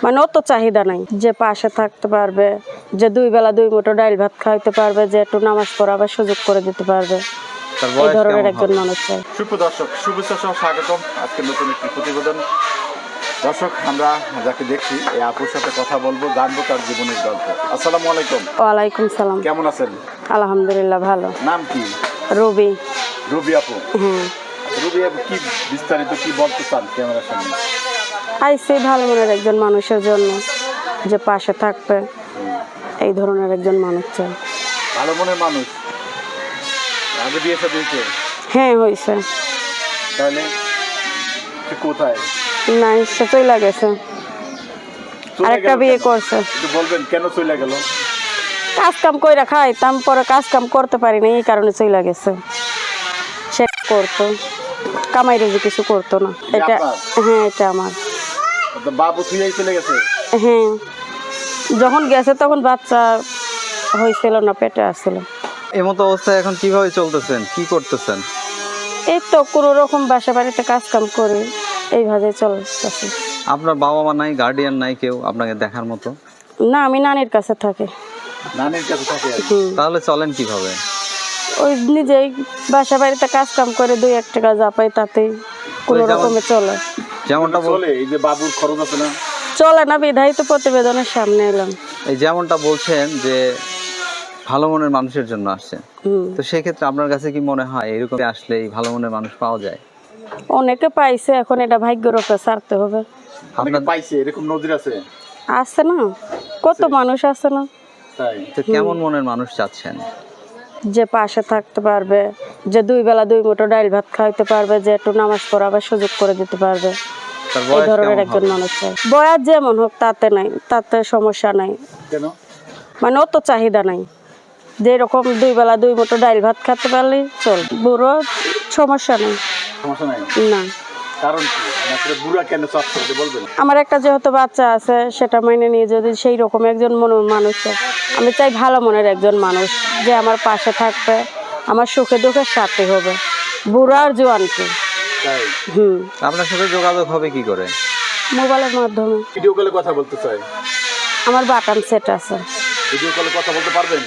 মানে অত চাহিদা নাই যে পাশে থাকতে পারবে, যে 2 বেলা 2 মুঠো ডাল ভাত খাইতে পারবে, যে একটু নামাজ পড়াবার সুযোগ করে দিতে পারবে, এই ধরনের একজন মানুষ চাই। সুপ্রদর্শক শুভেচ্ছা সহ স্বাগতম আজকে নতুন একটি প্রতিবেদন। দর্শক, আমরা যাকে দেখছি এই আপুর সাথে কথা বলবো, জানবো তার জীবনের গল্প। আসসালামু আলাইকুম। ওয়ালাইকুম সালাম। কেমন আছেন? আলহামদুলিল্লাহ ভালো। নাম কি? রবি। রবি আপু। হ্যাঁ। রবি আপু, কি বিস্তারিত কি বলতে চান ক্যামেরার সামনে? আইসি ভালো মনের একজন মানুষের জন্য, যে পাশে থাকবে, এই ধরনের একজন মানুষ চাই। ভালো মনের মানুষ। আগে বিয়ে সাথে হয়েছে? হ্যাঁ হয়েছে। তাহলে কোথায়? না, সে চলে গেছে, আরেকটা বিয়ে করছে। একটু বলবেন কেন চলে গেল? কাজ কাম কইরা খাইতাম, পরে কাজ কাম করতে পারি না, এই কারণে চলে গেছে। সে করতো কামাই রোজি কিছু করতো না। এটা হ্যাঁ, এটা আমার বাবু থুইয়াই চলে গেছে। হ্যাঁ, যখন গেছে তখন বাচ্চা হয়েছিল না, পেটে আসছিল। এমতো অবস্থায় এখন কিভাবে চলতেছেন, কি করতেছেন? এই তো কোনো রকম বাসা বাড়িতে কাজ কাম করে এইভাবে চলতেছে। আপনার বাবা মা নাই, গার্ডিয়ান নাই কেউ আপনাকে দেখার মতো? না, আমি নানির কাছে থাকি। নানির কাছে থাকে? তাহলে চলেন কিভাবে? ওই নিজেই বাসা বাড়িতে কাজ কাম করে 2-1 টাকা যা পাই তাতেই কোনো রকমে চলে। যেমনটা চলে, এই যে বাবুর খরচ আছে না, চলে না, বিধায় তো প্রতিবেদনের সামনে এলাম। এই যেমনটা বলছেন যে ভালো মনের মানুষের জন্য আসছেন, তো সেক্ষেত্রে আপনার কাছে কি মনে হয় এরকম আসলে এই ভালো মনের মানুষ পাওয়া যায়? অনেকে পাইছে, এখন এটা ভাগ্যের উপরে ছাড়তে হবে। আপনার পাইছে এরকম নজির আছে? আছে না, কত মানুষ আছে না। তাই তো কেমন মনের মানুষ চাচ্ছেন? যে পাশে থাকতে পারবে, যে 2 বেলা 2 মুঠো ডাল ভাত খাইতে পারবে, যে একটু নামাজ পড়াবার সুযোগ করে দিতে পারবে, এই ধরনের একজন মানুষ চাই। বয়স যেমন হোক তাতে নাই, তাতে সমস্যা নাই। কেন? মানে অত চাহিদা নাই, যে এরকম 2 বেলা 2 মুঠো ডাল ভাত খেতে পারলেই চল। বুড়ো সমস্যা নেই। সমস্যা নাই না। কারণ কি আসলে বুড়া কেন চাচ্ছে বলবেন? আমার একটা যেহেতু বাচ্চা আছে, সেটা মেনে নিয়ে যদি সেই রকম একজন মানুষ চাই। আমি চাই ভালো মনের একজন মানুষ, যে আমার পাশে থাকবে, আমার সুখে দুঃখের সাথে হবে, বুড়া আর জোয়ানকে। তাই আপনার সাথে যোগাযোগ হবে কি করে? মোবাইলের মাধ্যমে। ভিডিও কলে কথা বলতে চাই। আমার বাটন সেট আছে। ভিডিও কলে কথা বলতে পারবেন?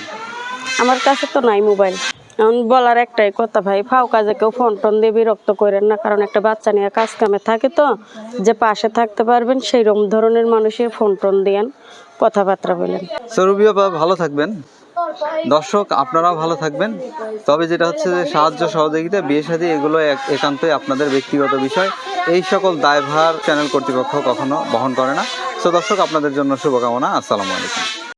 আমার কাছে তো নাই মোবাইল। এখন বলার একটাই কথা, ভাই ফাও কাজে কেউ ফোন টোন দিয়ে বিরক্ত করেন না, কারণ একটা বাচ্চা নিয়ে কাজ কামে থাকে, তো যে পাশে থাকতে পারবেন সেই রকম ধরনের মানুষের ফোন টোন দিয়েন, কথাবার্তা বলেন। রবি আপা ভালো থাকবেন। দর্শক আপনারাও ভালো থাকবেন। তবে যেটা হচ্ছে যে সাহায্য সহযোগিতা, বিয়ে শাদী এগুলো একান্তই আপনাদের ব্যক্তিগত বিষয়, এই সকল দায়ভার চ্যানেল কর্তৃপক্ষ কখনো বহন করে না। তো দর্শক, আপনাদের জন্য শুভকামনা। আসসালামু আলাইকুম।